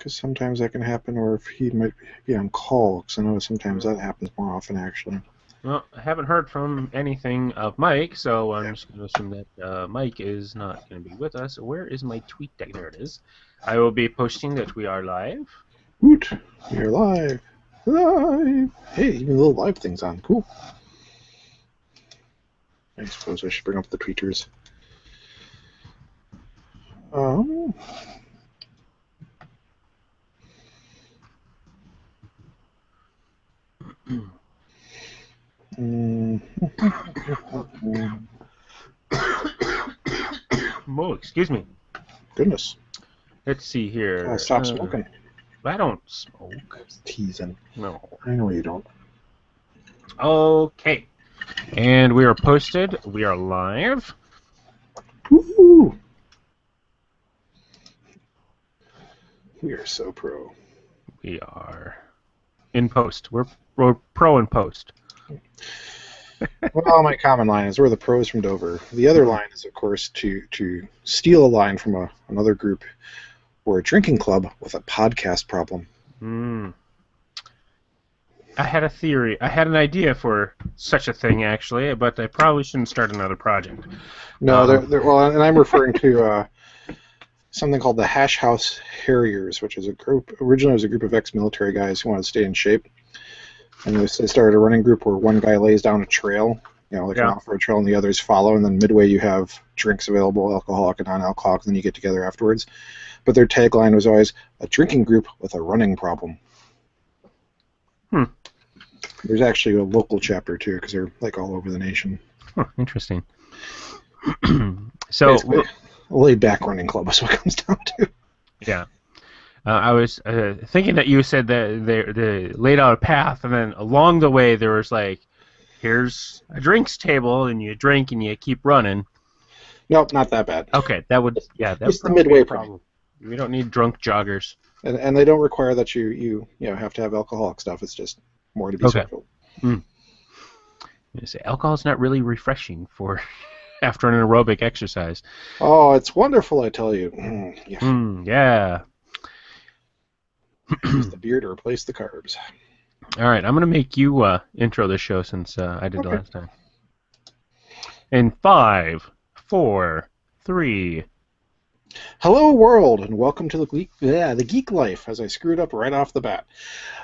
because sometimes that can happen, or if he might be on call, because I know sometimes that happens more often, actually. Well, I haven't heard from anything of Mike, so I'm just going to assume that Mike is not going to be with us. Where is my tweet deck? There it is. I will be posting that we are live. Woot! We're live! Live! Hey, even little live things on. Cool. I suppose I should bring up the tweeters. Oh, excuse me. Goodness. Let's see here. I'll stop smoking. I don't smoke. Teasing. No. I know you don't. Okay. And we are posted. We are live. Woo-hoo! We are so pro. We are in post. We're pro in post. Well, my common line is we're the pros from Dover. The other line is, of course, to steal a line from another group or a drinking club with a podcast problem. I had a theory. I had an idea for such a thing, actually, but I probably shouldn't start another project. No, well, and I'm referring to something called the Hash House Harriers, which is a group. Originally, it was a group of ex-military guys who wanted to stay in shape. And they started a running group where one guy lays down a trail, an off-road trail, and the others follow. And then midway, you have drinks available, alcoholic and non-alcoholic, and then you get together afterwards. But their tagline was always a drinking group with a running problem. There's actually a local chapter too, because they're like all over the nation. Huh, interesting. So, a laid-back running club is what it comes down to. Yeah. I was thinking that you said that they laid out a path, and then along the way there was like, here's a drinks table, and you drink and you keep running. Nope, not that bad. Okay, that's the midway problem. We don't need drunk joggers. And they don't require that you have to have alcoholic stuff. It's just more to be social. You say alcohol's not really refreshing for after an aerobic exercise. Oh, it's wonderful, I tell you. Yeah. Use the beer to replace the carbs. All right, I'm going to make you intro this show since I did the last time. In 5, 4, 3. Hello, world, and welcome to the Geek Life, as I screwed up right off the bat.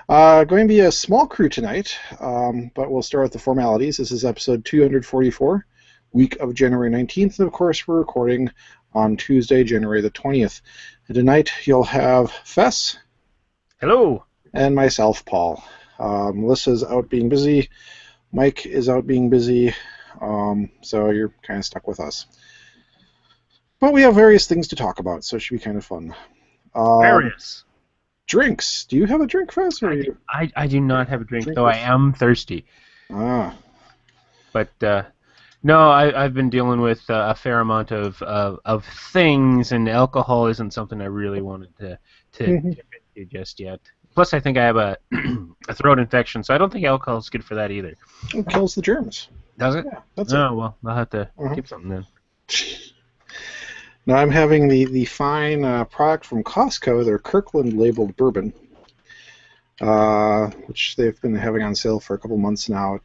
Going to be a small crew tonight, but we'll start with the formalities. This is episode 244, week of January 19th, and of course we're recording on Tuesday, January the 20th. And tonight you'll have Fes. Hello. And myself, Paul. Melissa's out being busy. Mike is out being busy. So you're kind of stuck with us. But we have various things to talk about, so it should be kind of fun. Various. Drinks. Do you have a drink, Fes? I do not have a drink, though I am thirsty. But no, I've been dealing with a fair amount of things, and alcohol isn't something I really wanted to dip into just yet. Plus, I think I have a throat infection, so I don't think alcohol is good for that either. It kills the germs. Does it? Yeah, that's it. Well, I'll have to keep something then. Now I'm having the fine product from Costco, their Kirkland labeled bourbon, which they've been having on sale for a couple months now. It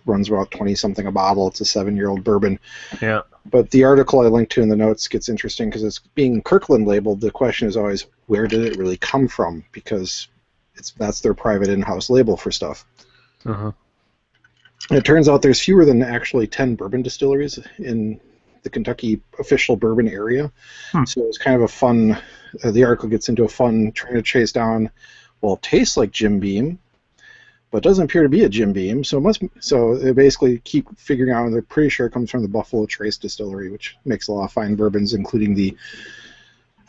runs about 20-something a bottle. It's a 7-year-old bourbon. Yeah. But the article I linked to in the notes gets interesting because it's being Kirkland labeled. The question is always, where did it really come from? Because that's their private in-house label for stuff. It turns out there's fewer than actually 10 bourbon distilleries in the Kentucky official bourbon area. So it's kind of a fun, the article gets into a fun trying to chase down, well, it tastes like Jim Beam, but doesn't appear to be a Jim Beam. So they basically keep figuring out, and they're pretty sure it comes from the Buffalo Trace Distillery, which makes a lot of fine bourbons, including the,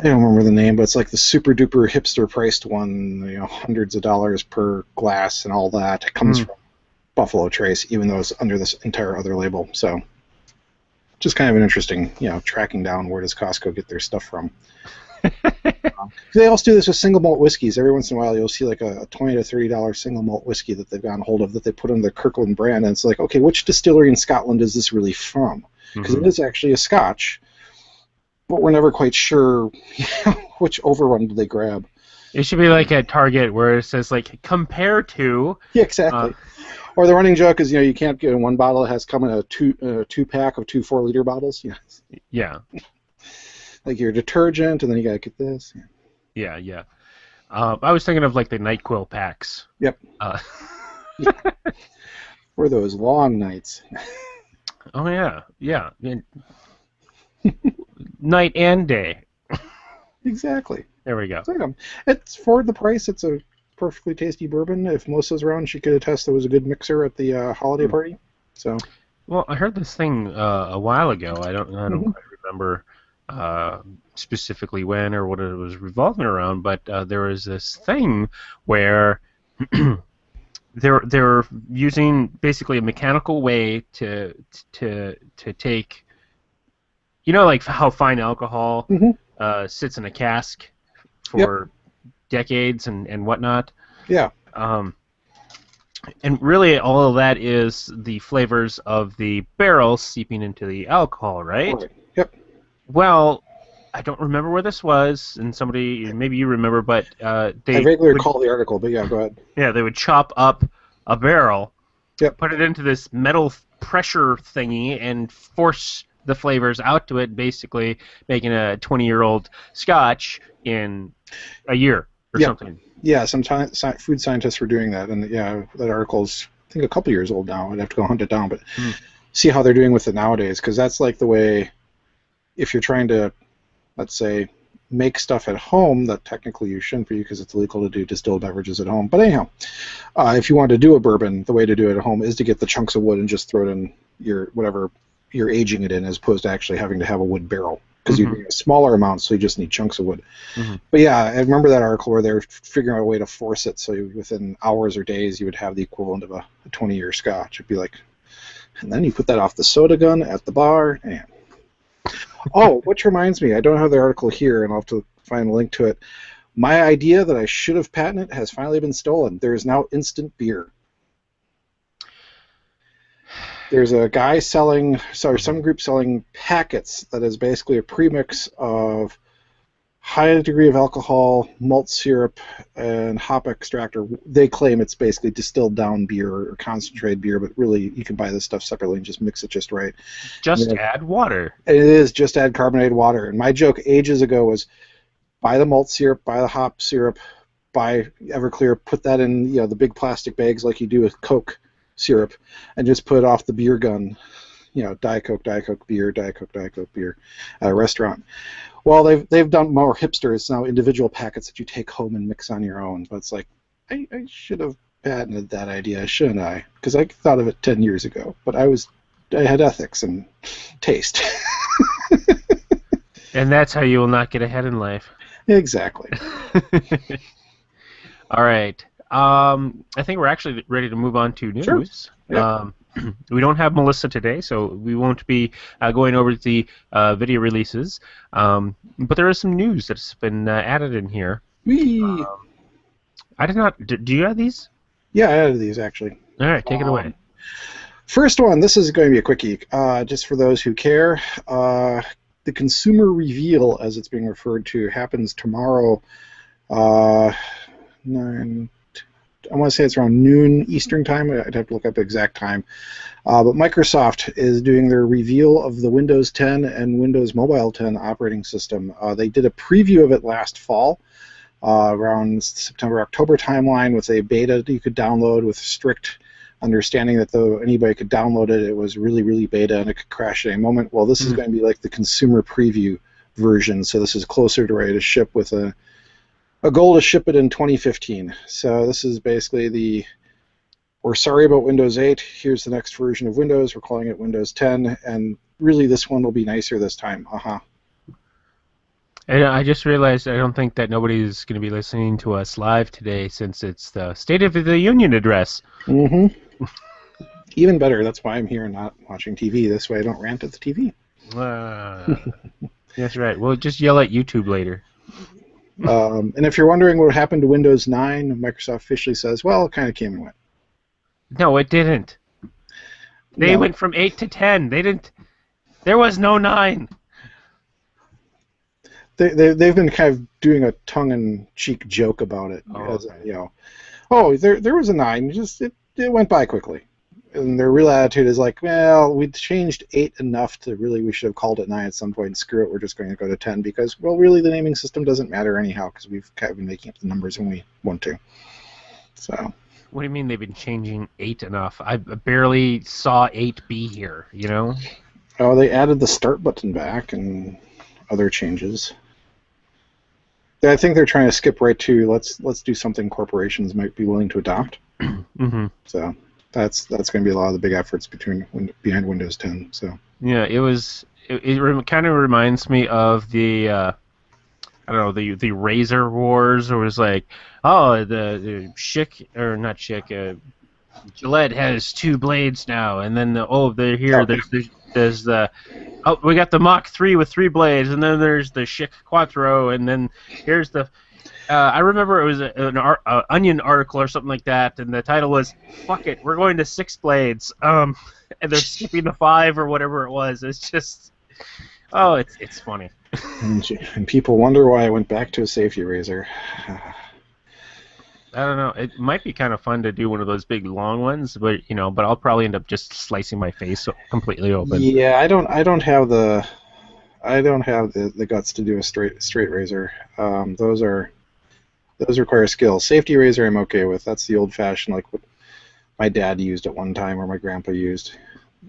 I don't remember the name, but it's like the super duper hipster priced one, hundreds of dollars per glass and all that. It comes from Buffalo Trace, even though it's under this entire other label. So just kind of an interesting, tracking down where does Costco get their stuff from. They also do this with single malt whiskeys. Every once in a while, you'll see like a $20 to $30 single malt whiskey that they've gotten hold of that they put on the Kirkland brand, and it's like, okay, which distillery in Scotland is this really from? Because it is actually a Scotch, but we're never quite sure which overrun did they grab. It should be like at Target where it says like compare to. Yeah, exactly. Or the running joke is, you can't get in one bottle. It has come in a two pack of 2 4-liter bottles. Yeah. Like your detergent, and then you gotta get this. Yeah. I was thinking of like the NyQuil packs. Yep. For those long nights. Oh yeah. Night and day. Exactly. There we go. It's for the price. It's a perfectly tasty bourbon. If Melissa's around, she could attest there was a good mixer at the holiday party. So. Well, I heard this thing a while ago. I don't quite remember specifically when or what it was revolving around, but there was this thing where they're using basically a mechanical way to take, like how fine alcohol sits in a cask for decades and whatnot. Yeah. And really, all of that is the flavors of the barrel seeping into the alcohol, right? Yep. Well, I don't remember where this was, and maybe you remember, but I vaguely recall the article, but yeah, go ahead. Yeah, they would chop up a barrel, yep, put it into this metal pressure thingy, and force the flavors out to it, basically making a 20-year-old Scotch in a year or something. Yeah, some food scientists were doing that, and yeah, that article's I think a couple years old now. I'd have to go hunt it down, but see how they're doing with it nowadays, because that's like the way. If you're trying to, let's say, make stuff at home, that technically you shouldn't be because it's illegal to do distilled beverages at home. But anyhow, if you want to do a bourbon, the way to do it at home is to get the chunks of wood and just throw it in whatever you're aging it in, as opposed to actually having to have a wood barrel. Because you need a smaller amount, so you just need chunks of wood. But yeah, I remember that article where they were figuring out a way to force it, so within hours or days you would have the equivalent of a 20-year Scotch. It'd be like, and then you put that off the soda gun at the bar. And oh, which reminds me, I don't have the article here, and I'll have to find a link to it. My idea that I should have patented has finally been stolen. There is now instant beer. There's a guy some group selling packets that is basically a premix of high degree of alcohol, malt syrup, and hop extractor. They claim it's basically distilled down beer or concentrated beer, but really you can buy this stuff separately and just mix it just right. Just add water. It is, just add carbonated water. And my joke ages ago was buy the malt syrup, buy the hop syrup, buy Everclear, put that in the big plastic bags like you do with Coke syrup, and just put it off the beer gun, Diet Coke beer, Diet Coke beer at a restaurant. Well, they've done more hipster. It's now individual packets that you take home and mix on your own. But it's like, I should have patented that idea, shouldn't I? Because I thought of it 10 years ago. But I had ethics and taste. And that's how you will not get ahead in life. Exactly. All right. I think we're actually ready to move on to news. Sure. Yeah. We don't have Melissa today, so we won't be going over the video releases. But there is some news that's been added in here. I did not. Do you have these? Yeah, I added these actually. All right, take it away. First one. This is going to be a quickie, just for those who care. The consumer reveal, as it's being referred to, happens tomorrow. I want to say it's around noon Eastern time. I'd have to look up the exact time. But Microsoft is doing their reveal of the Windows 10 and Windows Mobile 10 operating system. They did a preview of it last fall, around September-October timeline, with a beta that you could download with strict understanding that though anybody could download it, it was really, really beta and it could crash at any moment. Well, this is going to be like the consumer preview version, so this is closer to ready to ship with a goal to ship it in 2015. So this is basically we're sorry about Windows 8, here's the next version of Windows, we're calling it Windows 10, and really this one will be nicer this time. And I just realized I don't think that nobody's going to be listening to us live today since it's the State of the Union address. Even better, that's why I'm here and not watching TV. This way I don't rant at the TV. That's right. We'll just yell at YouTube later. And if you're wondering what happened to Windows 9, Microsoft officially says, well, it kind of came and went. No, it didn't. They went from 8 to 10. They didn't. There was no 9. they've been kind of doing a tongue-in-cheek joke about it, as okay. you know, oh, there was a 9, just it went by quickly. And their real attitude is like, well, we changed 8 enough to really we should have called it 9 at some point. Screw it, we're just going to go to 10 because, well, really the naming system doesn't matter anyhow because we've kind of been making up the numbers when we want to. So. What do you mean they've been changing 8 enough? I barely saw 8 be here, you know? Oh, they added the start button back and other changes. I think they're trying to skip right to let's do something corporations might be willing to adopt. Mm-hmm. So that's going to be a lot of the big efforts behind Windows 10. So yeah, it kind of reminds me of the I don't know the Razor Wars, where it was like, oh, the Schick or not Schick, Gillette has 2 blades now, and then they're here. There's the we got the Mach 3 with 3 blades, and then there's the Schick Quattro, and then here's the. I remember it was an Onion article or something like that, and the title was "Fuck it, we're going to 6 blades." And they're skipping the 5 or whatever it was. It's just, it's funny. And people wonder why I went back to a safety razor. I don't know. It might be kind of fun to do one of those big long ones, but I'll probably end up just slicing my face completely open. Yeah, I don't have the guts to do a straight razor. Those require skill. Safety razor I'm okay with. That's the old-fashioned, like what my dad used at one time or my grandpa used.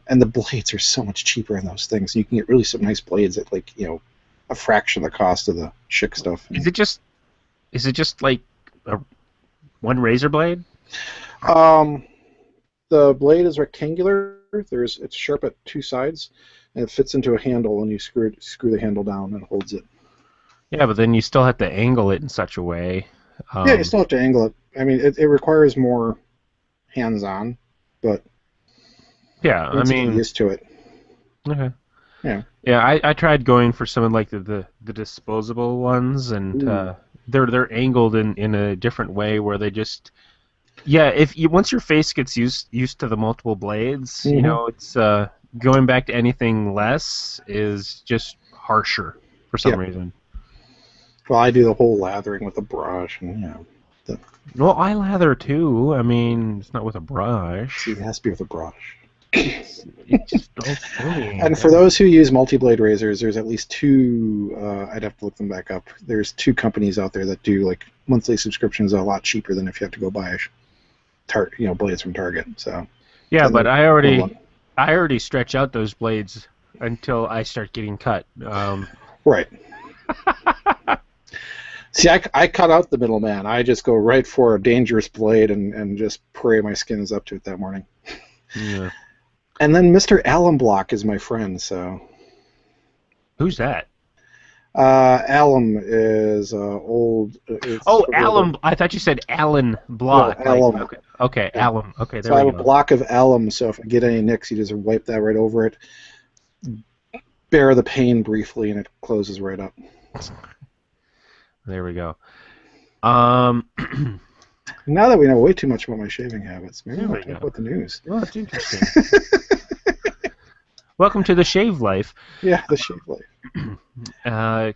And the blades are so much cheaper in those things. You can get really some nice blades at a fraction of the cost of the Schick stuff. Is it just like one razor blade? The blade is rectangular. It's sharp at 2 sides, and it fits into a handle, and you screw the handle down and it holds it. Yeah, but then you still have to angle it in such a way. Yeah, you still have to angle it. I mean, it requires more hands-on, but yeah, I mean, get used to it. Okay. Yeah. Yeah, I tried going for some of like the disposable ones, and they're angled in a different way where they just once your face gets used to the multiple blades, it's going back to anything less is just harsher for some reason. Well, I do the whole lathering with a brush, and Well, I lather too. I mean, it's not with a brush. See, it has to be with a brush. It just don't funny. And for those who use multi-blade razors, there's at least 2. I'd have to look them back up. There's 2 companies out there that do like monthly subscriptions, a lot cheaper than if you have to go buy blades from Target. So yeah, but I already stretch out those blades until I start getting cut. Right. See, I cut out the middleman. I just go right for a dangerous blade and just pray my skin is up to it that morning. Yeah. And then Mr. Allen Block is my friend, so. Who's that? Allen is old. Allen. I thought you said Allen Block. No, alum. Okay, Yeah. Allen. Okay, there so we I go. have a block of alum, so if I get any nicks, you just wipe that right over it, bear the pain briefly, and it closes right up. There we go. Now that we know way too much about my shaving habits, maybe we'll talk about the news. Well, that's interesting. Welcome to the Shave Life. Yeah, the Shave Life.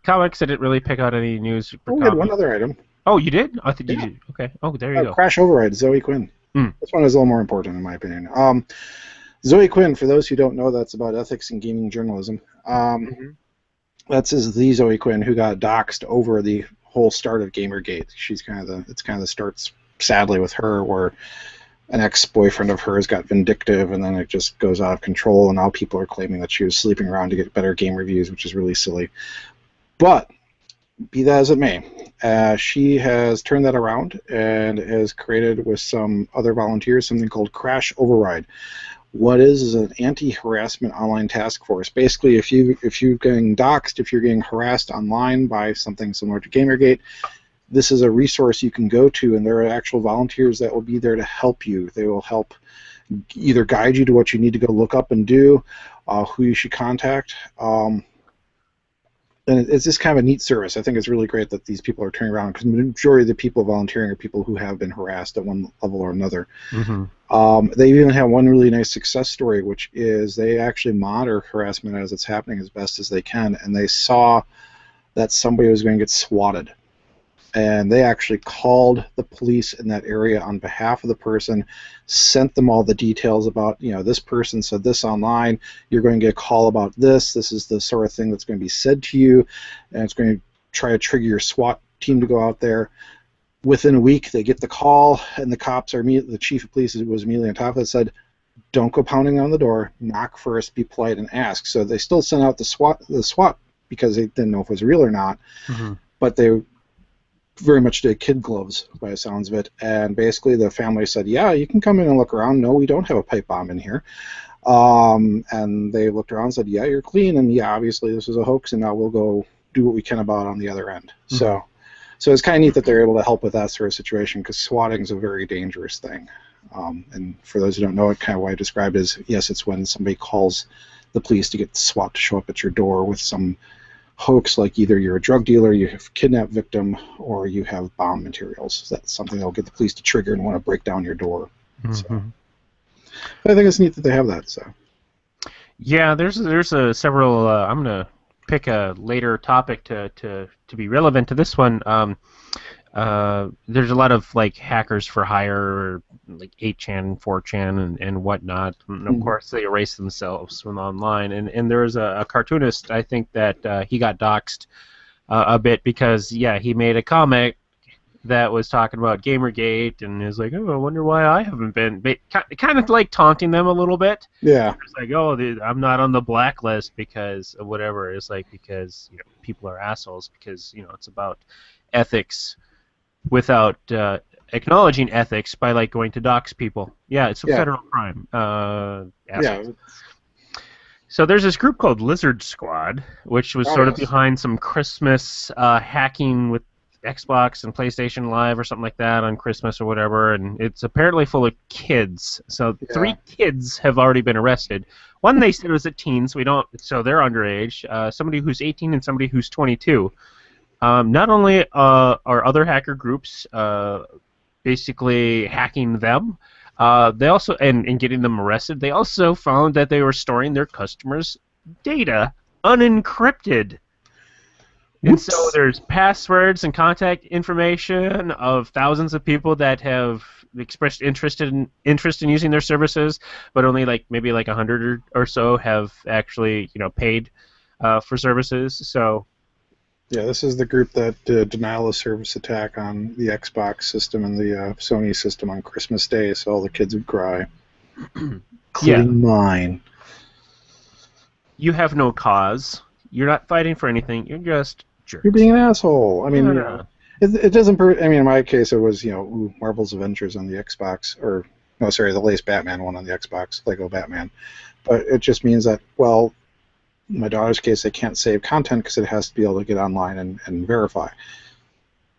Comics, I didn't really pick out any news. We had one other item. Oh, you did? I think you did. Okay. Oh, there you go. Crash Override, Zoe Quinn. This one is a little more important, in my opinion. Zoe Quinn, for those who don't know, that's about ethics in gaming journalism. That's the Zoe Quinn who got doxxed over the whole start of Gamergate. It's kind of the starts, sadly, with her, where an ex-boyfriend of hers got vindictive, and then it just goes out of control, and now people are claiming that she was sleeping around to get better game reviews, which is really silly. But be that as it may, she has turned that around and has created with some other volunteers something called Crash Override. What is an anti-harassment online task force. Basically, if you're getting doxxed, if you're getting harassed online by something similar to Gamergate, this is a resource you can go to, and there are actual volunteers that will be there to help you. They will help either guide you to what you need to go look up and do, who you should contact. And it's just kind of a neat service. I think it's really great that these people are turning around, because the majority of the people volunteering are people who have been harassed at one level or another. They even have one really nice success story, which is they actually monitor harassment as it's happening as best as they can, and they saw that somebody was going to get swatted. And they actually called the police in that area on behalf of the person, sent them all the details about, this person said this online, you're going to get a call about this, this is the sort of thing that's going to be said to you, and it's going to try to trigger your SWAT team to go out there. Within a week, they get the call, and the cops the chief of police was immediately on top of it, said, don't go pounding on the door, knock first, be polite, and ask. So they still sent out the SWAT because they didn't know if it was real or not, but they very much did kid gloves by the sounds of it, and basically the family said, yeah, you can come in and look around. No, we don't have a pipe bomb in here. And they looked around and said, yeah, you're clean, and yeah, obviously this was a hoax, and now we'll go do what we can about it on the other end. So it's kind of neat that they're able to help with that sort of situation, because swatting is a very dangerous thing. And for those who don't know it, kind of what I described is, yes, it's when somebody calls the police to get the SWAT to show up at your door with some hoax, like either you're a drug dealer, you have a kidnapped victim, or you have bomb materials. That's something that'll get the police to trigger and want to break down your door. So I think it's neat that they have that. So yeah, there's several. I'm gonna pick a later topic to be relevant to this one. There's a lot of like hackers for hire, like 8chan, 4chan, and whatnot. And of course, they erase themselves from online. And there was a cartoonist, I think, that he got doxxed a bit because, yeah, he made a comic that was talking about Gamergate, and is like, oh, I wonder why I haven't been. Kind of like taunting them a little bit. Yeah. It's like, oh, I'm not on the blacklist because of whatever. It's like because people are assholes, because it's about ethics without acknowledging ethics by like going to dox people. Yeah, it's a federal crime. So there's this group called Lizard Squad, which was sort of behind some Christmas hacking with Xbox and PlayStation Live or something like that on Christmas or whatever, and it's apparently full of kids. So 3 kids have already been arrested. One they said was a teen, so they're underage. Somebody who's 18 and somebody who's 22. Not only are other hacker groups basically hacking them, they also and getting them arrested. They also found that they were storing their customers' data unencrypted. And so there's passwords and contact information of thousands of people that have expressed interest in using their services, but only maybe 100 or so have actually paid for services. So. Yeah, this is the group that did denial of service attack on the Xbox system and the Sony system on Christmas Day, so all the kids would cry. Including mine. You have no cause. You're not fighting for anything. You're just jerks. You're being an asshole. I mean, it doesn't. I mean, in my case, it was Marvel's Avengers on the Xbox, or no, sorry, the latest Batman one on the Xbox, Lego Batman. But it just means that, well, in my daughter's case, they can't save content because it has to be able to get online and verify.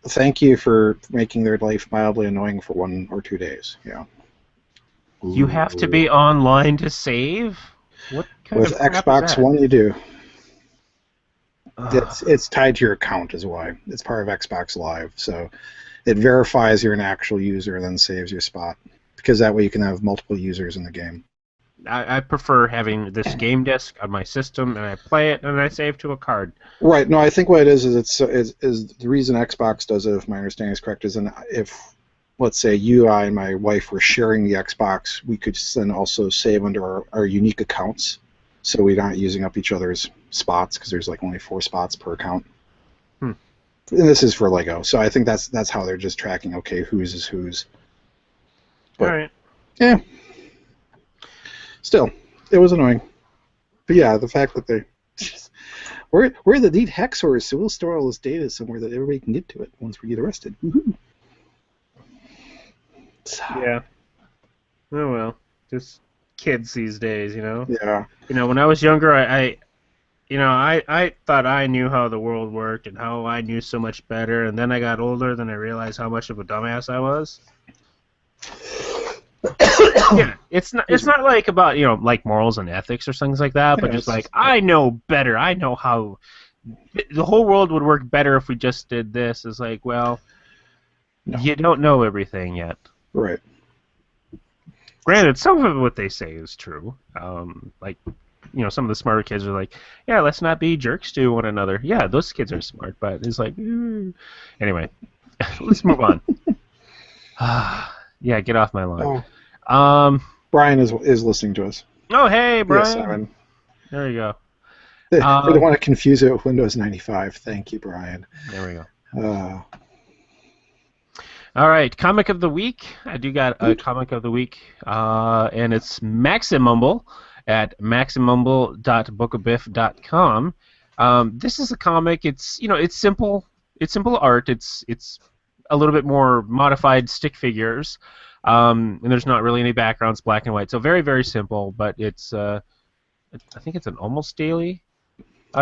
Thank you for making their life mildly annoying for 1 or 2 days. You have to be online to save? What kind With of crap Xbox is that? One, you do. It's tied to your account is why. It's part of Xbox Live, so it verifies you're an actual user and then saves your spot, because that way you can have multiple users in the game. I prefer having this game disc on my system, and I play it, and I save to a card. Right. No, I think what it is the reason Xbox does it, if my understanding is correct, is if, let's say, I and my wife were sharing the Xbox, we could then also save under our unique accounts, so we're not using up each other's spots, because there's only 4 spots per account. And this is for Lego, so I think that's how they're just tracking, okay, whose is whose. But, all right. Yeah. Still, it was annoying. But yeah, the fact that we're the neat hack source, so we'll store all this data somewhere that everybody can get to it once we get arrested. Woohoo. Yeah. Oh well, just kids these days, Yeah. When I was younger, I thought I knew how the world worked and how I knew so much better, and then I got older, then I realized how much of a dumbass I was. Yeah, it's not like about like morals and ethics or things like that, but just like I know better. I know how the whole world would work better if we just did this. It's like, well, you don't know everything yet. Right. Granted, some of what they say is true. Like some of the smarter kids are like, yeah, let's not be jerks to one another. Yeah, those kids are smart, but it's like, anyway, let's move on. Yeah, get off my lawn. Brian is listening to us. Oh, hey, Brian. Yes, Simon. There you go. For the one to confuse it with Windows 95. Thank you, Brian. There we go. All right, comic of the week. I do got a comic of the week, and it's Maximumble at maximumble.bookabiff.com. This is a comic. It's it's simple. It's simple art. It's a little bit more modified stick figures, and there's not really any backgrounds, black and white. So very, very simple. But it's I think it's an almost daily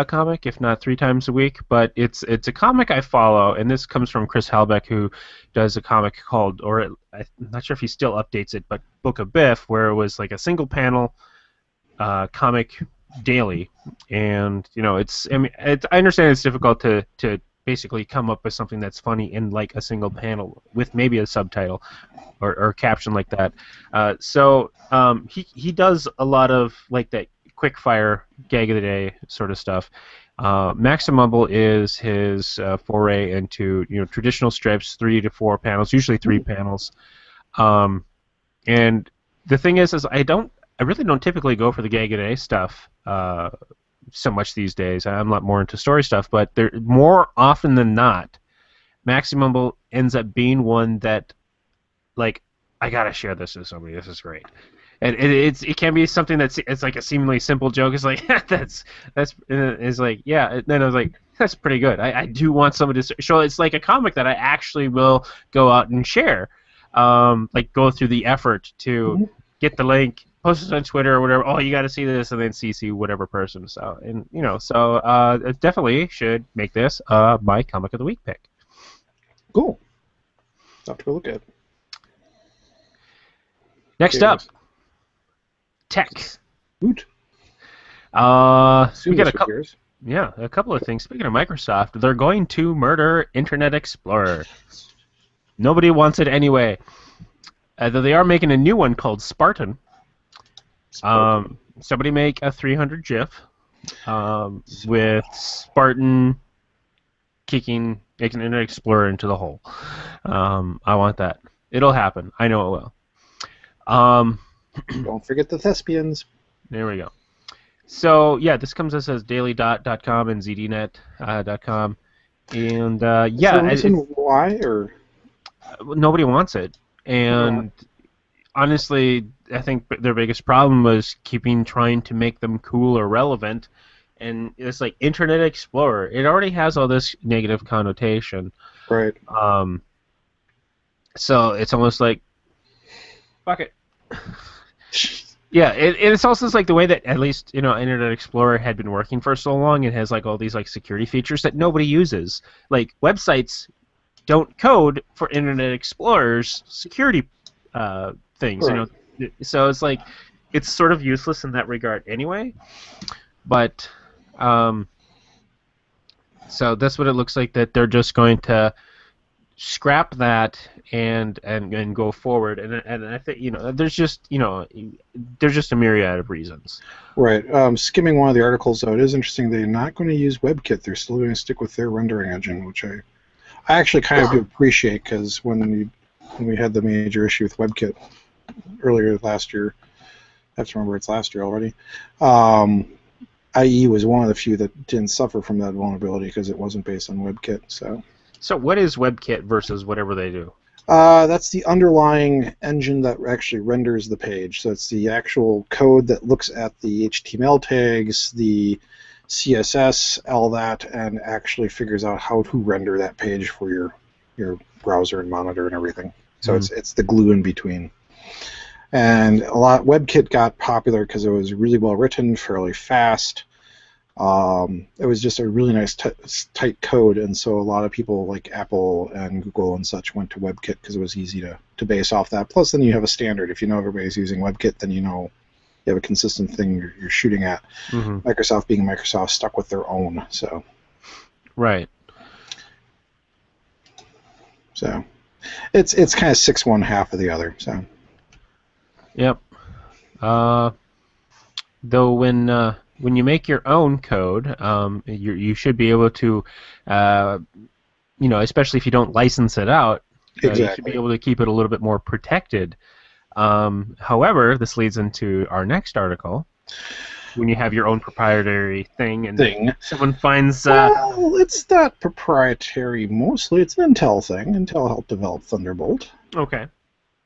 comic, if not 3 times a week. But it's a comic I follow, and this comes from Chris Halbeck, who does a comic called, I'm not sure if he still updates it, but Book of Biff, where it was like a single panel comic daily, and I understand it's difficult to basically come up with something that's funny in like a single panel with maybe a subtitle or caption like that. So he does a lot of like that quick fire gag of the day sort of stuff. Maximumble is his foray into traditional strips, 3 to 4 panels, usually 3 panels. And the thing is I really don't typically go for the gag of the day stuff so much these days. I'm a lot more into story stuff, but more often than not, Maximumble ends up being one that, like, I gotta share this with somebody. This is great. And it can be something it's like a seemingly simple joke. It's like that's it's like, yeah. And then I was like, that's pretty good. I do want somebody to show. It's like a comic that I actually will go out and share. Like go through the effort to get the link, post it on Twitter or whatever. Oh, you got to see this, and then CC whatever person. So it definitely should make this my comic of the week pick. Cool. I'll have to go look at it. Next up. Tech. Woot. We got a couple of things. Speaking of Microsoft, they're going to murder Internet Explorer. Nobody wants it anyway. Though they are making a new one called Spartan. Somebody make a 300 GIF with Spartan making Internet Explorer into the hole. I want that. It'll happen. I know it will. Don't forget the thespians. There we go. So, yeah, this comes as daily.com and zdnet.com. And, yeah. Is there a reason why, or? Nobody wants it. And, honestly, I think their biggest problem was trying to make them cool or relevant. And it's like Internet Explorer. It already has all this negative connotation. Right. So, it's almost like, fuck it. Yeah, it's also like the way that at least Internet Explorer had been working for so long. It has like all these like security features that nobody uses. Like websites don't code for Internet Explorer's security things. Right. So it's like it's sort of useless in that regard anyway. But so that's what it looks like, that they're just going to scrap that and go forward, and I think there's just a myriad of reasons. Right. Skimming one of the articles, though, it is interesting they're not going to use WebKit. They're still going to stick with their rendering engine, which I actually kind of do appreciate, because when we had the major issue with WebKit earlier last year, I have to remember it's last year already. IE was one of the few that didn't suffer from that vulnerability because it wasn't based on WebKit. So what is WebKit versus whatever they do? That's the underlying engine that actually renders the page. So it's the actual code that looks at the HTML tags, the CSS, all that, and actually figures out how to render that page for your browser and monitor and everything. So it's the glue in between. And WebKit got popular because it was really well written, fairly fast. It was just a really nice tight code, and so a lot of people like Apple and Google and such went to WebKit because it was easy to base off that. Plus, then you have a standard. If you know everybody's using WebKit, then you have a consistent thing you're shooting at. Microsoft being Microsoft stuck with their own. So right. So it's kind of 6 one half of the other. So yep. Though when you make your own code, you should be able to, especially if you don't license it out, you should be Exactly. able to keep it a little bit more protected. However, this leads into our next article. When you have your own proprietary thing and someone finds... Well, it's not proprietary mostly. It's an Intel thing. Intel helped develop Thunderbolt. Okay.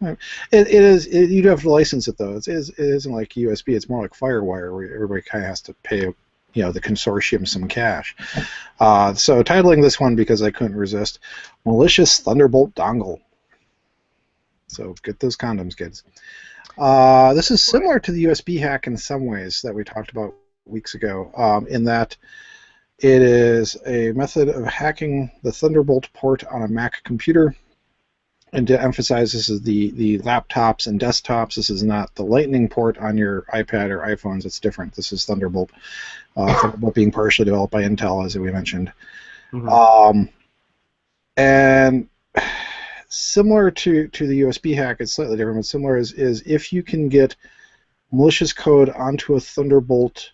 Right. It is. You do have to license it, though. It isn't like USB. It's more like FireWire, where everybody kind of has to pay, the consortium some cash. So titling this one, because I couldn't resist, Malicious Thunderbolt Dongle. So get those condoms, kids. This is similar to the USB hack in some ways that we talked about weeks ago, in that it is a method of hacking the Thunderbolt port on a Mac computer. And to emphasize, this is the laptops and desktops. This is not the Lightning port on your iPad or iPhones. It's different. This is Thunderbolt. Thunderbolt being partially developed by Intel, as we mentioned. Mm-hmm. And similar to the USB hack, it's slightly different, but similar is if you can get malicious code onto a Thunderbolt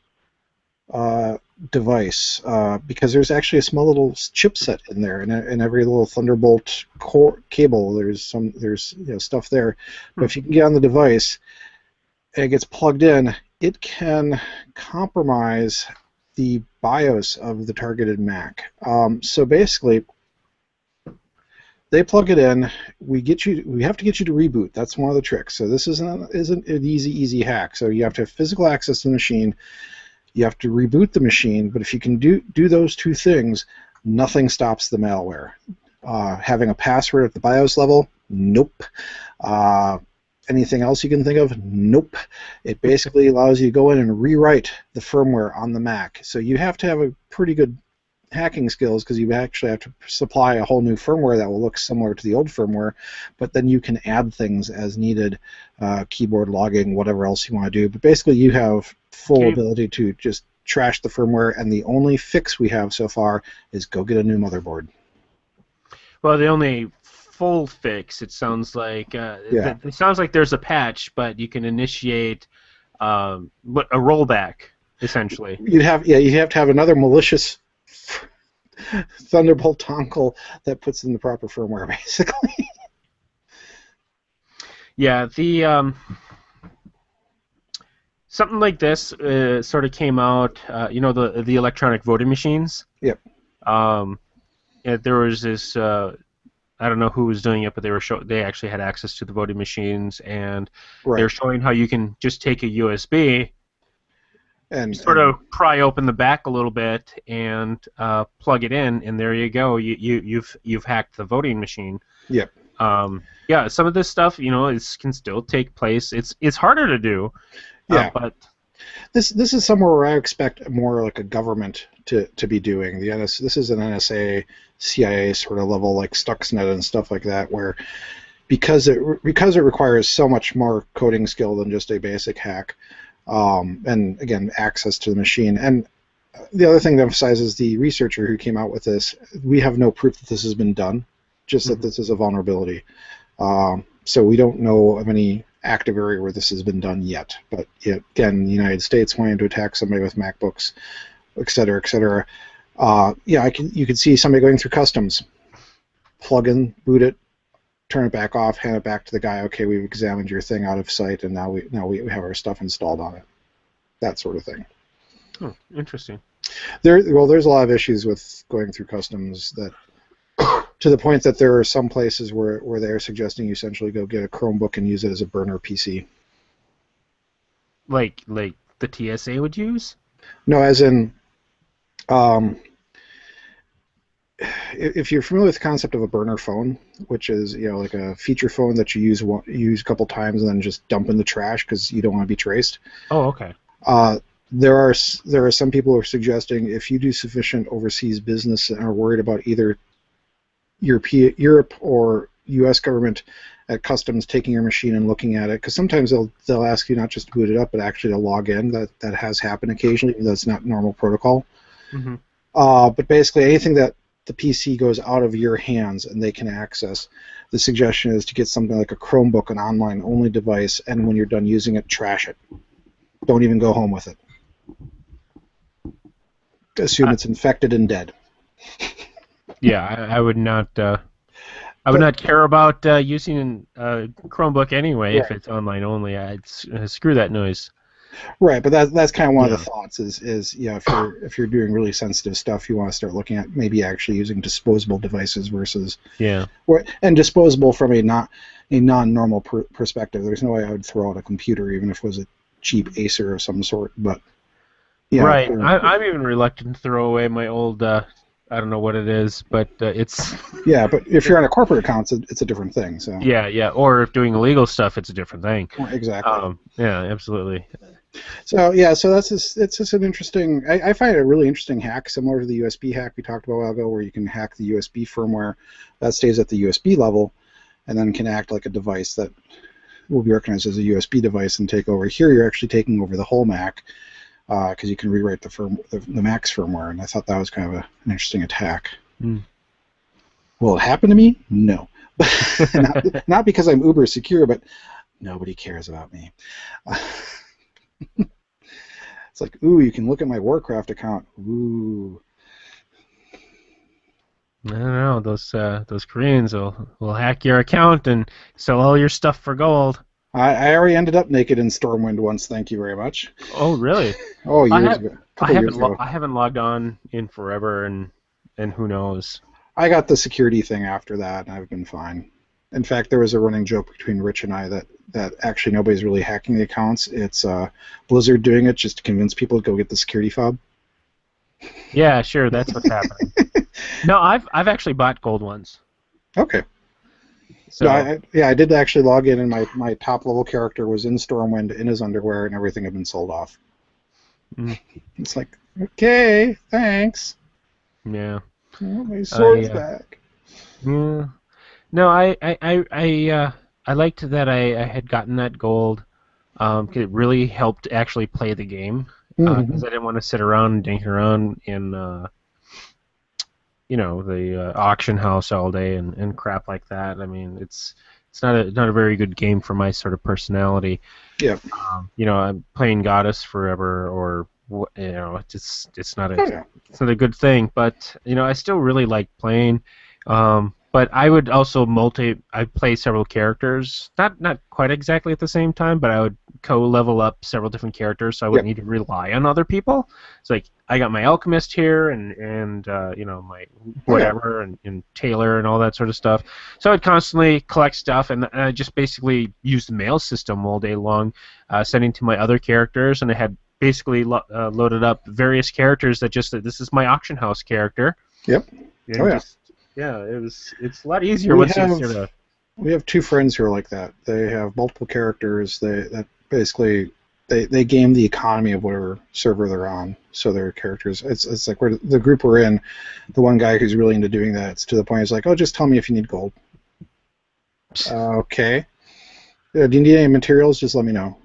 device, because there's actually a small little chipset in there, and in every little Thunderbolt core cable, there's stuff there. But if you can get on the device and it gets plugged in, it can compromise the BIOS of the targeted Mac. So basically, they plug it in. We have to get you to reboot. That's one of the tricks. So this isn't an easy hack. So you have to have physical access to the machine. You have to reboot the machine, but if you can do those two things, nothing stops the malware. Having a password at the BIOS level? Nope. Anything else you can think of? Nope. It basically allows you to go in and rewrite the firmware on the Mac. So you have to have a pretty good hacking skills, because you actually have to supply a whole new firmware that will look similar to the old firmware, but then you can add things as needed, keyboard logging, whatever else you want to do. But basically you have full ability to just trash the firmware, and the only fix we have so far is go get a new motherboard. Well, the only full fix, it sounds like, it sounds like there's a patch, but you can initiate a rollback, essentially. You'd have to have another malicious Thunderbolt dongle that puts in the proper firmware, basically. Yeah, the something like this sort of came out. The electronic voting machines. Yep. There was this. I don't know who was doing it, but they actually had access to the voting machines, and they were showing how you can just take a USB. And sort of pry open the back a little bit and plug it in, and there you go. You've hacked the voting machine. Yep. Yeah, some of this stuff, can still take place. It's harder to do. Yeah. But this is somewhere where I expect more like a government to be doing. This is an NSA, CIA sort of level, like Stuxnet and stuff like that, where because it requires so much more coding skill than just a basic hack. And again, access to the machine. And the other thing to emphasize is the researcher who came out with this, we have no proof that this has been done, just that this is a vulnerability. So we don't know of any active area where this has been done yet. But again, the United States wanting to attack somebody with MacBooks, et cetera, et cetera. You could see somebody going through customs, plug in, boot it, turn it back off, hand it back to the guy. Okay, we've examined your thing out of sight, and now we have our stuff installed on it. That sort of thing. Oh, interesting. There's a lot of issues with going through customs, that to the point that there are some places where they are suggesting you essentially go get a Chromebook and use it as a burner PC. Like the TSA would use? No, as in, if you're familiar with the concept of a burner phone, which is like a feature phone that you use a couple times and then just dump in the trash because you don't want to be traced. Oh, okay. There are some people who are suggesting if you do sufficient overseas business and are worried about either Europe or U.S. government at customs taking your machine and looking at it, because sometimes they'll ask you not just to boot it up, but actually to log in. That has happened occasionally, even though it's not normal protocol. Mm-hmm. But basically, anything that the PC goes out of your hands and they can access, the suggestion is to get something like a Chromebook, an online-only device, and when you're done using it, trash it. Don't even go home with it. Assume it's infected and dead. Yeah, I would not. I would not care about using a Chromebook anyway if it's online only. I'd screw that noise. Right, but that's kind of one of the thoughts is if you're doing really sensitive stuff, you want to start looking at maybe actually using disposable devices versus and disposable from a non-normal perspective. There's no way I would throw out a computer even if it was a cheap Acer of some sort, but right. I'm even reluctant to throw away my old. I don't know what it is, but it's. Yeah, but if you're on a corporate account, it's a different thing. So. Yeah, or if doing illegal stuff, it's a different thing. Exactly. Yeah, absolutely. So that's it's just an interesting. I find it a really interesting hack, similar to the USB hack we talked about a while ago, where you can hack the USB firmware that stays at the USB level, and then can act like a device that will be recognized as a USB device and take over. Here, you're actually taking over the whole Mac. Because you can rewrite the Mac's firmware, and I thought that was kind of an interesting attack. Will it happen to me? No. not because I'm uber secure, but nobody cares about me. It's like, ooh, you can look at my Warcraft account. Ooh. I don't know. Those Koreans will hack your account and sell all your stuff for gold. I already ended up naked in Stormwind once, thank you very much. Oh, really? Oh, years ago. I haven't logged on in forever, and who knows? I got the security thing after that, and I've been fine. In fact, there was a running joke between Rich and I that actually nobody's really hacking the accounts. It's Blizzard doing it just to convince people to go get the security fob. Yeah, sure, that's what's happening. No, I've actually bought gold ones. Okay. So, I did actually log in, and my top level character was in Stormwind in his underwear, and everything had been sold off. It's like, okay, thanks. Yeah. Well, my sword's back. Yeah. No, I liked that I had gotten that gold. It really helped actually play the game because I didn't want to sit around and dinking around in the auction house all day and crap like that. I mean, it's not a very good game for my sort of personality. Yeah. I'm playing Goddess forever, or it's not a good thing. But I still really like playing. But I would also I'd play several characters, not quite exactly at the same time, but I would co-level up several different characters, so I wouldn't need to rely on other people. It's like I got my alchemist here, and my whatever, and Taylor and all that sort of stuff. So I'd constantly collect stuff, and I just basically used the mail system all day long, sending to my other characters, and I had basically loaded up various characters that this is my auction house character. Yep. It's a lot easier We have two friends who are like that. They have multiple characters. That basically they game the economy of whatever server they're on. So their characters, it's like the group we're in. The one guy who's really into doing that, it's to the point he's like, oh, just tell me if you need gold. Okay. Do you need any materials? Just let me know.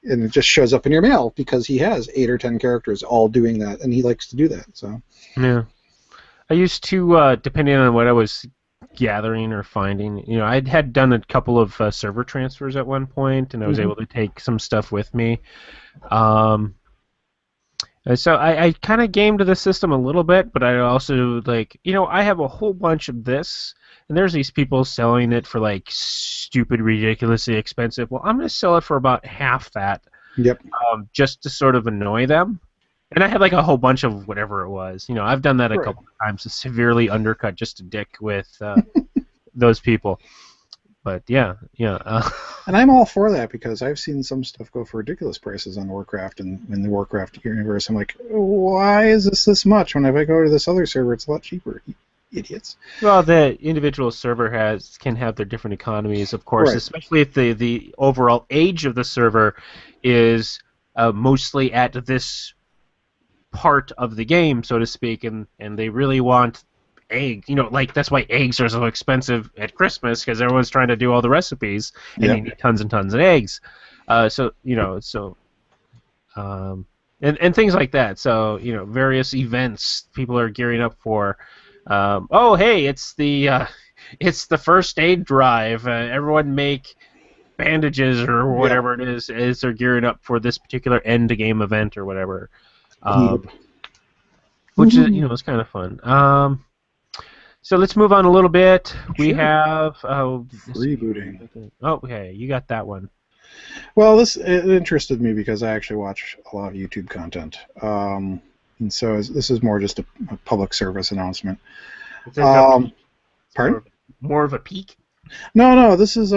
And it just shows up in your mail because he has 8 or 10 characters all doing that, and he likes to do that. So. Yeah. I used to, depending on what I was gathering or finding, I had done a couple of server transfers at one point, and I was able to take some stuff with me. And so I kind of gamed the system a little bit, but I also, I have a whole bunch of this, and there's these people selling it for, stupid, ridiculously expensive. Well, I'm going to sell it for about half that. Yep. Just to sort of annoy them. And I had a whole bunch of whatever it was. I've done that a couple of times to severely undercut just a dick with those people. But yeah. And I'm all for that because I've seen some stuff go for ridiculous prices on Warcraft and in the Warcraft universe. I'm like, why is this much? When if I go to this other server, it's a lot cheaper. You idiots. Well, the individual server can have their different economies, of course, especially if the overall age of the server is mostly at this part of the game, so to speak, and they really want eggs. That's why eggs are so expensive at Christmas, because everyone's trying to do all the recipes, and you need tons and tons of eggs. And things like that. So various events people are gearing up for. Hey, it's the first aid drive. Everyone make bandages or whatever it is as they're gearing up for this particular end game event or whatever. Which is, it's kind of fun. So let's move on a little bit. We have Freebooting. Oh, okay, you got that one. Well, it interested me because I actually watch a lot of YouTube content, and so this is more just a public service announcement. Pardon? More of a peek? No. This is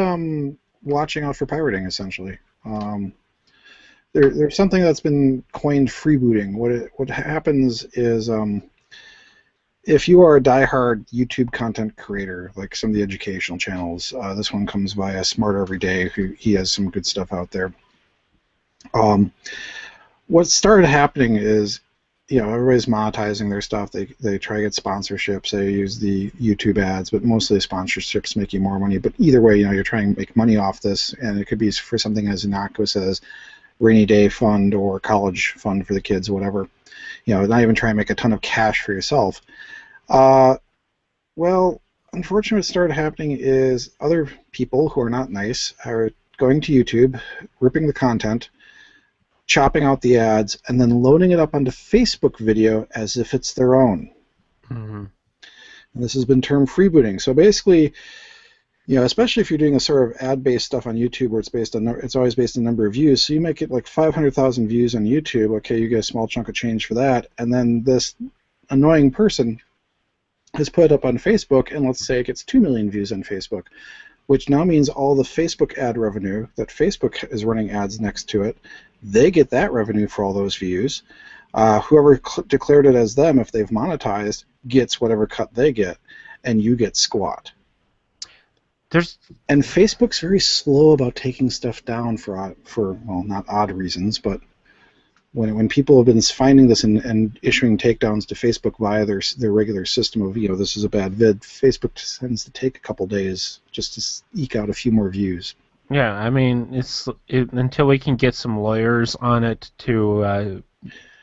watching out for pirating, essentially. There's something that's been coined freebooting. What happens is if you are a diehard YouTube content creator, like some of the educational channels, this one comes via Smarter Every Day. He has some good stuff out there. What started happening is, everybody's monetizing their stuff. They try to get sponsorships. They use the YouTube ads, but mostly sponsorships make you more money. But either way, you're trying to make money off this, and it could be for something as innocuous as rainy day fund or college fund for the kids, whatever. Not even trying to make a ton of cash for yourself. Well, unfortunately, what started happening is other people who are not nice are going to YouTube, ripping the content, chopping out the ads, and then loading it up onto Facebook video as if it's their own. And this has been termed freebooting. So basically, especially if you're doing a sort of ad-based stuff on YouTube where it's always based on number of views, so you make it like 500,000 views on YouTube, okay, you get a small chunk of change for that, and then this annoying person has put it up on Facebook, and let's say it gets 2 million views on Facebook, which now means all the Facebook ad revenue that Facebook is running ads next to it, they get that revenue for all those views. Whoever declared it as them, if they've monetized, gets whatever cut they get, and you get squat. And Facebook's very slow about taking stuff down for well, not odd reasons, but when people have been finding this and issuing takedowns to Facebook via their regular system of, this is a bad vid, Facebook tends to take a couple days just to eke out a few more views. Yeah, I mean, until we can get some lawyers on it to,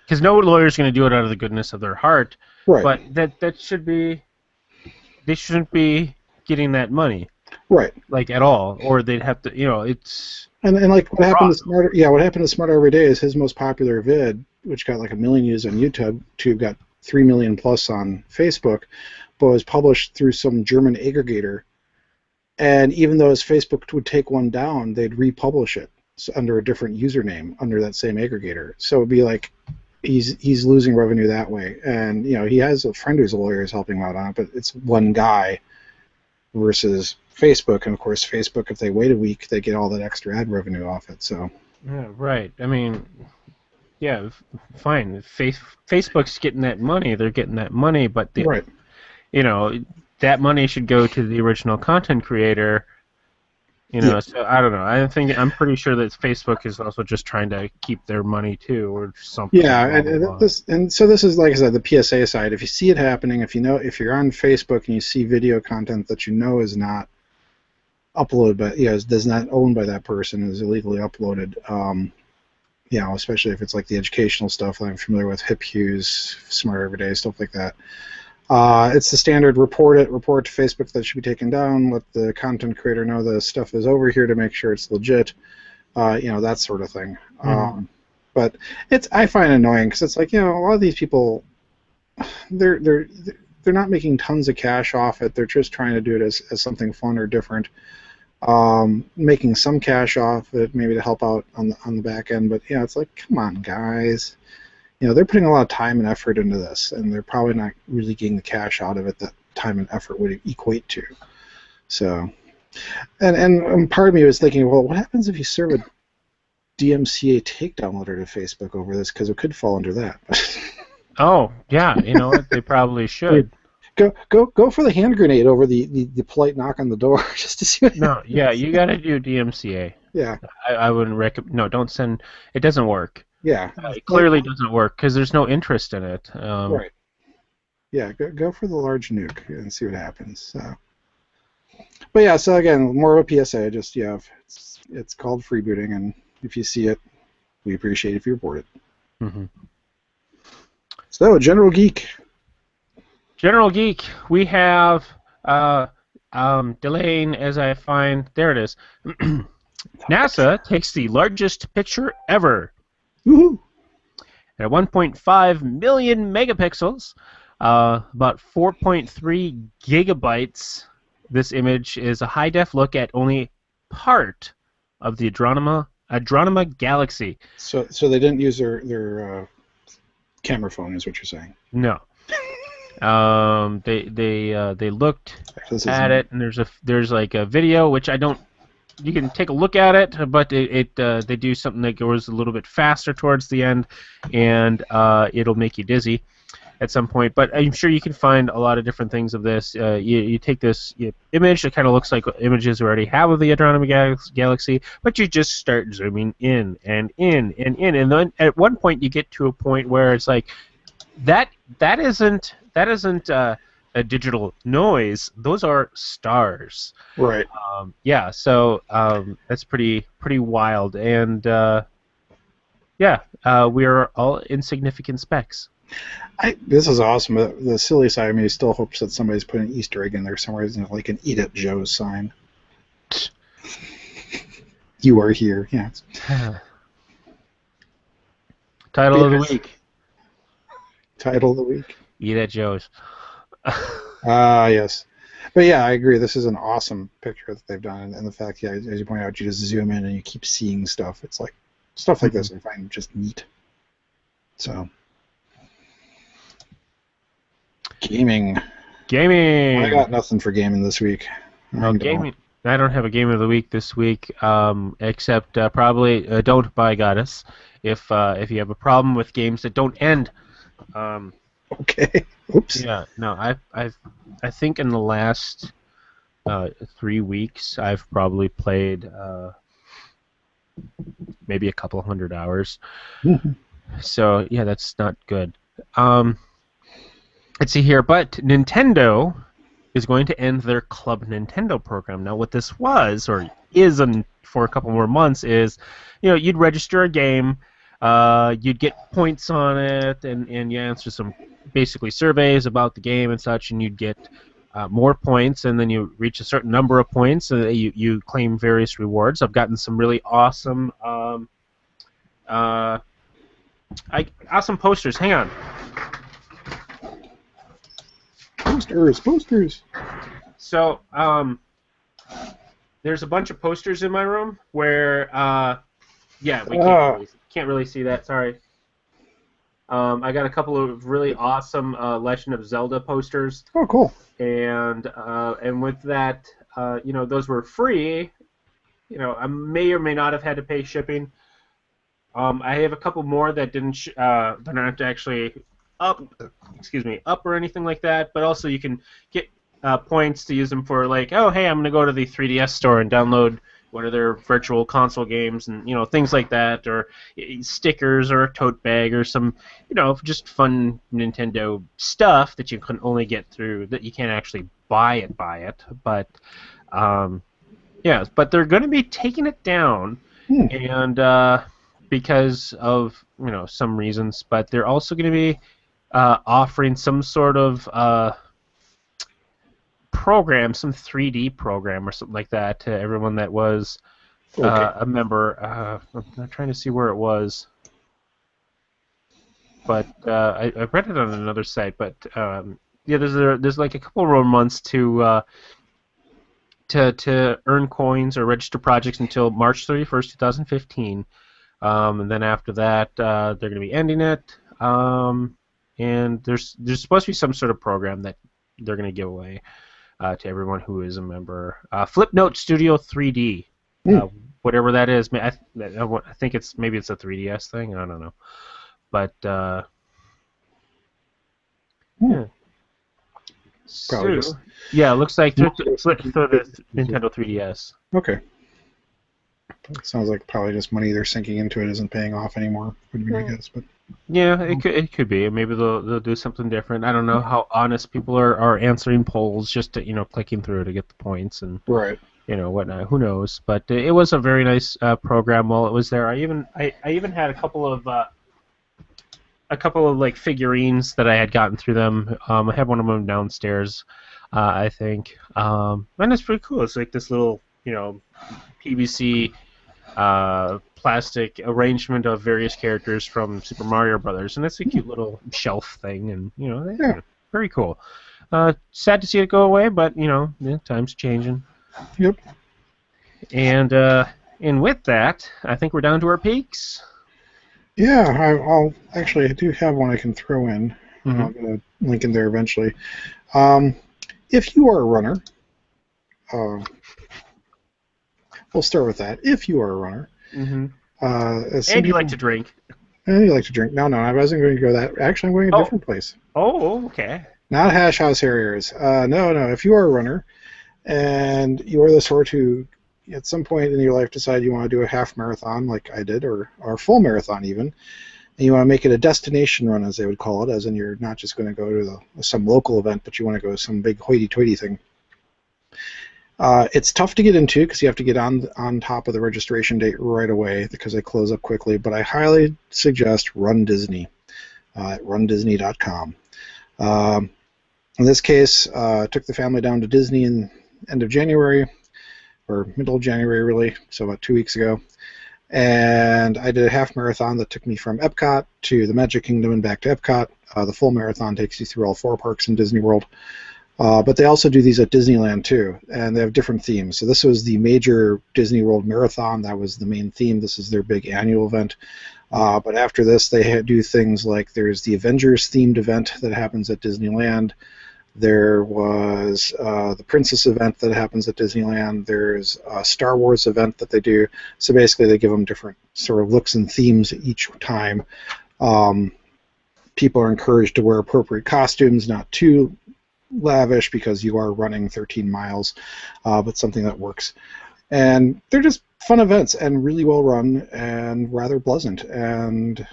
because no lawyer's going to do it out of the goodness of their heart. Right. But they shouldn't be getting that money. Right. Like at all, or they'd have to, it's. And like what happened to Smarter Every Day is his most popular vid, which got like 1 million views on YouTube, got 3 million plus on Facebook, but was published through some German aggregator. And even though his Facebook would take one down, they'd republish it under a different username under that same aggregator. So it'd be like he's losing revenue that way. And he has a friend who's a lawyer who's helping him out on it, but it's one guy versus Facebook, and of course Facebook, if they wait a week, they get all that extra ad revenue off it. So yeah, right. I mean, yeah, fine. Facebook's getting that money. They're getting that money, but right. That money should go to the original content creator. So I don't know. I'm pretty sure that Facebook is also just trying to keep their money too, or something. Yeah, so this is, like I said, the PSA side. If you see it happening, if you're on Facebook and you see video content that is not uploaded, but is not owned by that person, is illegally uploaded. Especially if it's like the educational stuff that I'm familiar with, Hip Hughes, Smarter Every Day, stuff like that. It's the standard report to Facebook that should be taken down, let the content creator know the stuff is over here to make sure it's legit, that sort of thing. But I find it annoying because it's like, a lot of these people, they're not making tons of cash off it. They're just trying to do it as something fun or different, making some cash off it maybe to help out on the back end. But it's like, come on, guys. They're putting a lot of time and effort into this, and they're probably not really getting the cash out of it that time and effort would equate to. So, and part of me was thinking, well, what happens if you serve a DMCA takedown letter to Facebook over this? Because it could fall under that. Oh, yeah, what? They probably should. Go for the hand grenade over the polite knock on the door just to see what happens. Yeah, you got to do DMCA. Yeah. I wouldn't recommend. No, don't send. It doesn't work. Yeah. It clearly doesn't work because there's no interest in it. Right. Yeah, go for the large nuke and see what happens. So. But yeah, so again, more of a PSA. Just it's called freebooting, and if you see it, we appreciate if you report it. Mm-hmm. So, General Geek. General Geek, we have Delane, as I find, there it is. NASA takes the largest picture ever. Woohoo! At 1.5 million megapixels, about 4.3 gigabytes. This image is a high-def look at only part of the Andromeda galaxy. So they didn't use their camera phone, is what you're saying? No. They looked at it, and there's like a video which I don't. You can take a look at it, but they do something that goes a little bit faster towards the end, and it'll make you dizzy at some point. But I'm sure you can find a lot of different things of this. You take this image that kind of looks like images we already have of the Andromeda galaxy, but you just start zooming in and in and in, and then at one point you get to a point where it's like that isn't a digital noise. Those are stars. Right. Yeah. So that's pretty wild, and we are all insignificant specks. This is awesome. The silly side of me still hopes that somebody's put an Easter egg in there somewhere, like an "Eat It, Joe" sign. You are here. Yeah. Title of the week. Title of the week. Eat at Joe's. Yes. But yeah, I agree. This is an awesome picture that they've done, and the fact, yeah, as you point out, you just zoom in and you keep seeing stuff. It's like stuff like this I find just neat. So, gaming. I got nothing for gaming this week. No gaming. I don't have a game of the week this week, except probably don't buy Goddess if you have a problem with games that don't end. Okay. Oops. Yeah. No. I think in the last 3 weeks I've probably played maybe a couple hundred hours. So yeah, that's not good. Let's see here, but Nintendo is going to end their Club Nintendo program. Now, what this was, or is for a couple more months, is you'd register a game, you'd get points on it, and you answer some basically surveys about the game and such, and you'd get more points, and then you reach a certain number of points, and you claim various rewards. I've gotten some really awesome awesome posters. Hang on. Posters. So, there's a bunch of posters in my room where, we can't really see that. Sorry. I got a couple of really awesome Legend of Zelda posters. Oh, cool. And with that, those were free. I may or may not have had to pay shipping. I have a couple more that didn't. They're not actually up or anything like that. But also, you can get points to use them for, like, oh, hey, I'm going to go to the 3DS store and download one of their virtual console games, and things like that, or stickers, or a tote bag, or some just fun Nintendo stuff that you can only get through, that you can't actually buy it. But but they're going to be taking it down, and because of some reasons, but they're also going to be offering some sort of program, some 3D program or something like that, to everyone that was a member. I'm trying to see where it was, but I read it on another site. But there's like a couple more months to earn coins or register projects until March 31st, 2015, and then after that they're going to be ending it. And there's supposed to be some sort of program that they're going to give away to everyone who is a member. Flipnote Studio 3D, whatever that is. I think maybe it's a 3DS thing. I don't know, but probably just... yeah, it looks like through the Nintendo 3DS. Okay. It sounds like probably just money they're sinking into it isn't paying off anymore, would be my guess. But yeah, it could be. Maybe they'll do something different. I don't know how honest people are answering polls, just to clicking through to get the points and whatnot. Who knows? But it was a very nice program while it was there. I even had a couple of like figurines that I had gotten through them. I have one of them downstairs, I think, and it's pretty cool. It's like this little PVC plastic arrangement of various characters from Super Mario Brothers, and it's a cute little shelf thing, and Yeah. very cool. Sad to see it go away, but time's changing. Yep. And with that, I think we're down to our peaks. Yeah, I do have one I can throw in. Mm-hmm. I'm going to link in there eventually. If you are a runner, we'll start with that. If you are a runner, mm-hmm. And you like to drink. And you like to drink. No, I wasn't going to go that. Actually, I'm going a different place. Oh, okay. Not Hash House Harriers. No. If you are a runner, and you are the sort who, at some point in your life, decide you want to do a half marathon, like I did, or a full marathon even, and you want to make it a destination run, as they would call it, as in you're not just going to go to some local event, but you want to go to some big hoity-toity thing. It's tough to get into because you have to get on top of the registration date right away because they close up quickly, but I highly suggest Run Disney at rundisney.com. In this case, I took the family down to Disney in end of January, or middle of January really, so about 2 weeks ago, and I did a half marathon that took me from Epcot to the Magic Kingdom and back to Epcot. The full marathon takes you through all 4 parks in Disney World. But they also do these at Disneyland too, and they have different themes. So this was the major Disney World Marathon. That was the main theme. This is their big annual event. But after this, they do things like there's the Avengers themed event that happens at Disneyland. There was the Princess event that happens at Disneyland. There's a Star Wars event that they do. So basically, they give them different sort of looks and themes each time. People are encouraged to wear appropriate costumes, not too lavish because you are running 13 miles, but something that works. And they're just fun events and really well run and rather pleasant. And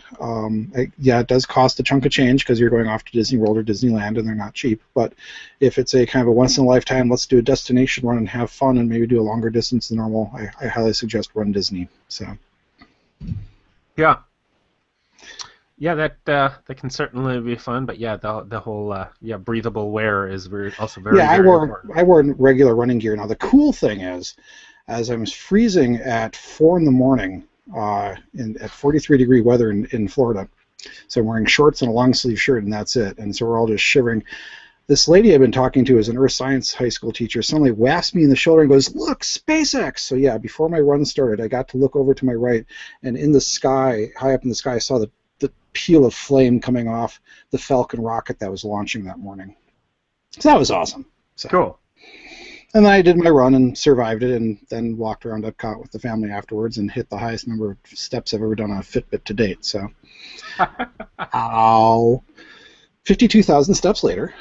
it does cost a chunk of change because you're going off to Disney World or Disneyland and they're not cheap. But if it's a kind of a once in a lifetime, let's do a destination run and have fun and maybe do a longer distance than normal, I highly suggest Run Disney. So. Yeah. Yeah, that can certainly be fun, but yeah, the whole breathable wear is also very important. I wore regular running gear. Now the cool thing is, as I was freezing at 4 in the morning at 43-degree weather in Florida, so I'm wearing shorts and a long sleeve shirt and that's it, and so we're all just shivering. This lady I've been talking to is an earth science high school teacher. Suddenly whasps me in the shoulder and goes, "Look, SpaceX!" So yeah, before my run started, I got to look over to my right, and in the sky, high up in the sky, I saw the peel of flame coming off the Falcon rocket that was launching that morning. So that was awesome. So. Cool. And then I did my run and survived it, and then walked around Epcot with the family afterwards and hit the highest number of steps I've ever done on a Fitbit to date. So, 52,000 steps later.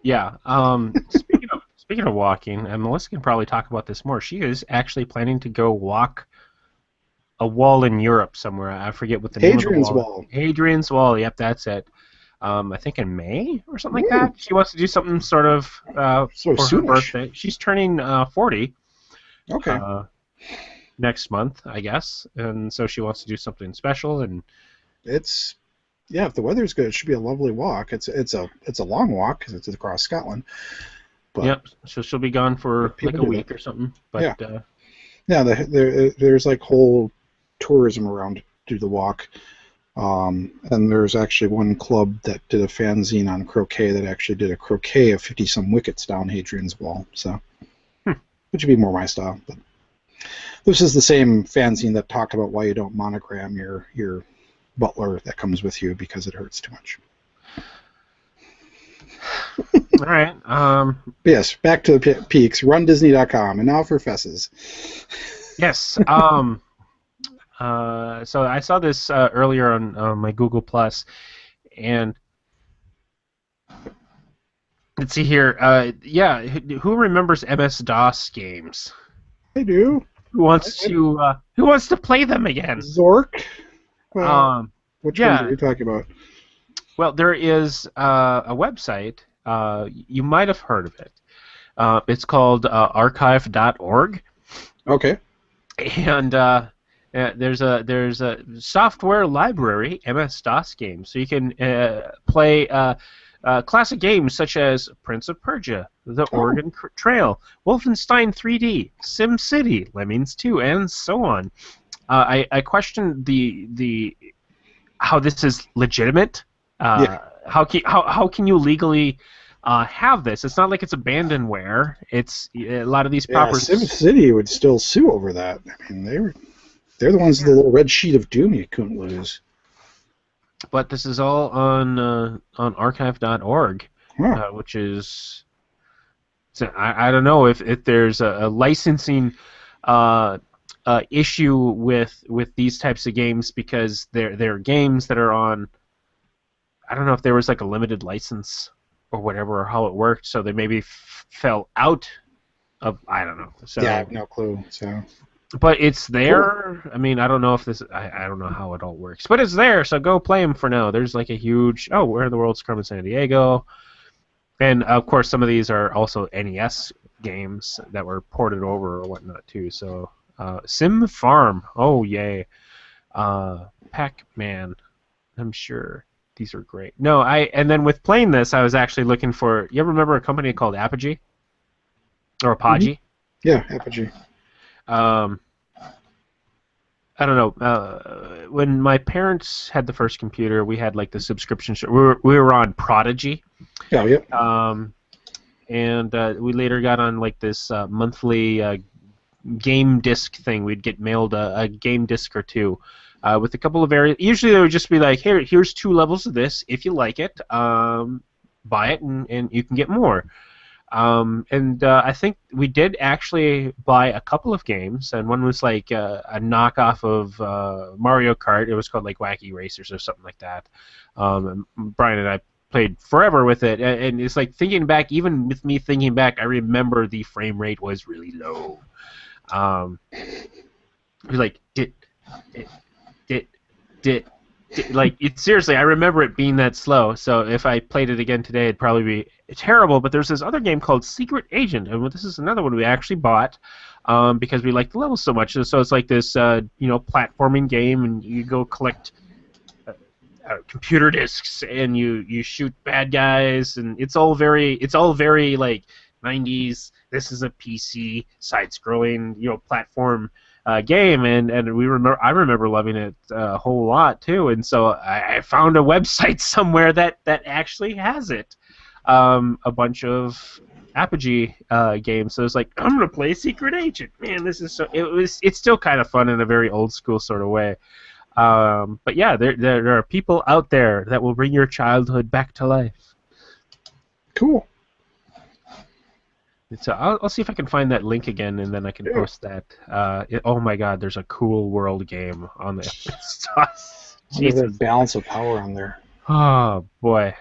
Yeah. Speaking of walking, and Melissa can probably talk about this more. She is actually planning to go walk a wall in Europe somewhere. I forget what the name of the wall. Hadrian's Wall. Yep, that's it. I think in May or something like that. She wants to do something sort of for her birthday. She's turning 40. Okay. Next month, I guess, and so she wants to do something special. And if the weather's good, it should be a lovely walk. It's a long walk because it's across Scotland. But yep. So she'll be gone for like a week or something. But there's like whole tourism around to do the walk. And there's actually one club that did a fanzine on croquet that actually did a croquet of 50-some wickets down Hadrian's Wall. So, which would be more my style. But this is the same fanzine that talked about why you don't monogram your butler that comes with you because it hurts too much. All right. Yes, back to the peaks. RunDisney.com, and now for Fesses. Yes. So I saw this earlier on my Google Plus, and let's see here. Who remembers MS-DOS games? I do. Who wants to play them again? Zork. Which one are you talking about? Well, there is a website. You might have heard of it. It's called archive.org. Okay. And there's a software library, MS-DOS games, so you can play Classic games such as Prince of Persia, The Oregon Trail, Wolfenstein 3D, SimCity, Lemmings 2, and so on. I question the how this is legitimate. How can you legally have this? It's not like it's abandonware. It's a lot of these properties. SimCity would still sue over that. I mean, they're the ones with the little red sheet of doom you couldn't lose. But this is all on archive.org, which is, so I don't know if there's a licensing issue with these types of games, because they're games that are on. I don't know if there was like a limited license or whatever, or how it worked, so they maybe fell out of. I don't know. So, yeah, I have no clue. So. But it's there. Cool. I mean, I don't know if this. I don't know how it all works, but it's there. So go play them for now. There's like a huge. Oh, Where in the World's Carmen Sandiego, and of course some of these are also NES games that were ported over or whatnot too. So Sim Farm. Oh yay. Pac-Man. I'm sure these are great. No, and then with playing this, I was actually looking for. You ever remember a company called Apogee? Or Apogee? Mm-hmm. Yeah, Apogee. I don't know. When my parents had the first computer, we had like the subscription. We were on Prodigy. Yeah, yep. And we later got on like this monthly game disc thing. We'd get mailed a game disc or two with a couple of areas. Usually they would just be like, here's 2 levels of this. If you like it, buy it and you can get more. And I think we did actually buy a couple of games, and one was like a knockoff of Mario Kart. It was called like Wacky Racers or something like that. And Brian and I played forever with it, and it's like thinking back, even with me thinking back, I remember the frame rate was really low. It was like like seriously, I remember it being that slow. So if I played it again today, it'd probably be terrible. But there's this other game called Secret Agent, and this is another one we actually bought because we liked the levels so much. So it's like this, platforming game, and you go collect computer discs, and you shoot bad guys, and it's all very like 90s. This is a PC side-scrolling, platform. Game, and I remember loving it a whole lot too, and so I found a website somewhere that actually has it, a bunch of Apogee games. So it's like, I'm gonna play Secret Agent. Man, this is it's still kind of fun in a very old school sort of way. But yeah, there are people out there that will bring your childhood back to life. Cool. So I'll see if I can find that link again, and then I can post that. Oh my God, there's a Cool World game on there. There's a balance of power on there. Oh boy,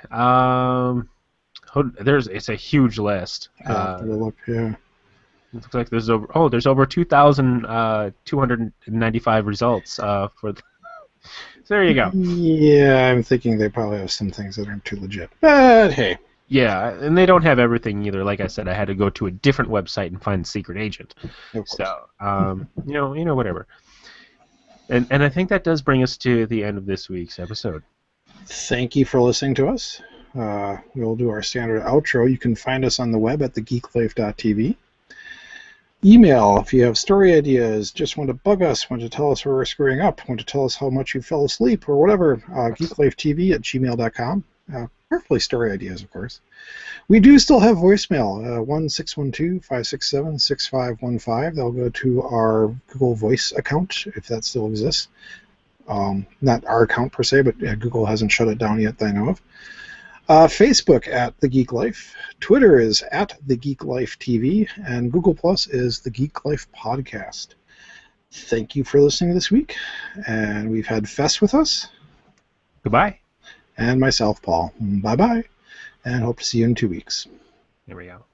it's a huge list. Look, yeah. It looks like there's over 2,295 results for. So there you go. Yeah, I'm thinking they probably have some things that aren't too legit, but hey. Yeah, and they don't have everything either. Like I said, I had to go to a different website and find Secret Agent. So, whatever. And I think that does bring us to the end of this week's episode. Thank you for listening to us. We'll do our standard outro. You can find us on the web at thegeeklife.tv. Email if you have story ideas, just want to bug us, want to tell us where we're screwing up, want to tell us how much you fell asleep or whatever. geeklifetv@gmail.com. Preferably story ideas, of course. We do still have voicemail, 1-612-567-6515. That'll go to our Google Voice account, if that still exists. Not our account per se, but Google hasn't shut it down yet that I know of. Facebook at The Geek Life. Twitter is at The Geek Life TV. And Google Plus is The Geek Life Podcast. Thank you for listening this week. And we've had Fes with us. Goodbye. And myself, Paul. Bye-bye, and hope to see you in 2 weeks. There we go.